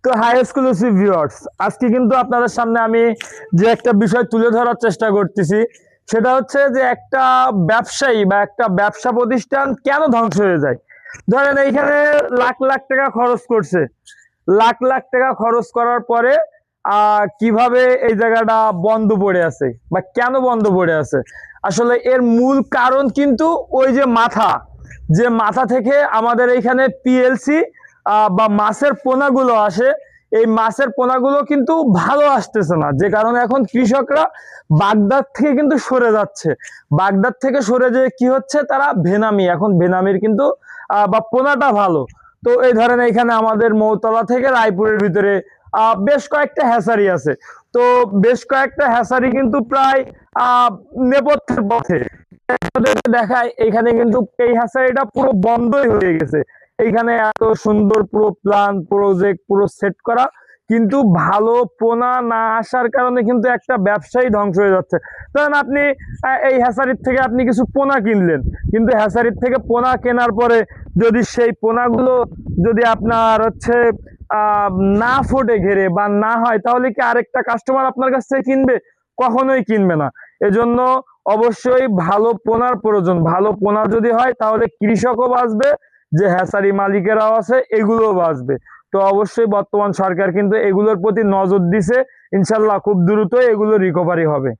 তো high exclusive viewers, আজকে কিন্তু আপনাদের সামনে আমি যে একটা বিষয় তুলে ধরার চেষ্টা করতেছি সেটা হচ্ছে যে একটা ব্যবসায়ী বা একটা ব্যবসা প্রতিষ্ঠান কেন ধ্বংস হয়ে যায়। ধরেন এইখানে লাখ লাখ টাকা খরচ করছে, লাখ লাখ টাকা খরচ করার পরে কিভাবে এই জায়গাটা বন্ধ পড়ে আছে বা কেন বন্ধ পড়ে আছে। আসলে এর মূল কারণ কিন্তু ওই যে মাথা, যে মাথা থেকে আমাদের এইখানে পিএলসি বা মাছের পোনাগুলো আসে, এই মাছের পোনাগুলো কিন্তু ভালো আসতেছে না, যে কারণে এখন কৃষকরা বাগদার থেকে কিন্তু সরে যাচ্ছে। বাগদার থেকে সরে যেয়ে কি হচ্ছে, তারা ভেনামি, এখন ভেনামির কিন্তু বা পোনাটা ভালো। তো এই ধরেন এখানে আমাদের মৌতলা থেকে রায়পুরের ভিতরে বেশ কয়েকটা হ্যাচারি আছে। তো বেশ কয়েকটা হ্যাচারি কিন্তু প্রায় নেপথ্যের পথে দেখায়। এখানে কিন্তু এই হ্যাচারিটা পুরো বন্ধই হয়ে গেছে। এইখানে এত সুন্দর পুরো প্ল্যান প্রজেক্ট পুরো সেট করা, কিন্তু ভালো পোনা না আসার কারণে কিন্তু একটা ব্যবসায়ী ধ্বংস হয়ে যাচ্ছে। ধরেন আপনি এই হ্যাচারির থেকে আপনি কিছু পোনা কিনলেন, কিন্তু হ্যাচারির থেকে পোনা কেনার পরে যদি সেই পোনাগুলো যদি আপনার হচ্ছে আহ না ফোটে ঘেরে বা না হয়, তাহলে কি আরেকটা কাস্টমার আপনার কাছ থেকে কিনবে? কখনোই কিনবে না। এজন্য অবশ্যই ভালো পোনার প্রয়োজন। ভালো পোনা যদি হয় তাহলে কৃষকও বাঁচবে, যে হ্যাচারি মালিকেরাও আছে এগুলোও বাঁচবে। তো অবশ্যই বর্তমান সরকার কিন্তু এগুলোর প্রতি নজর দিছে, ইনশাল্লাহ খুব দ্রুতই এগুলো রিকভারি হবে।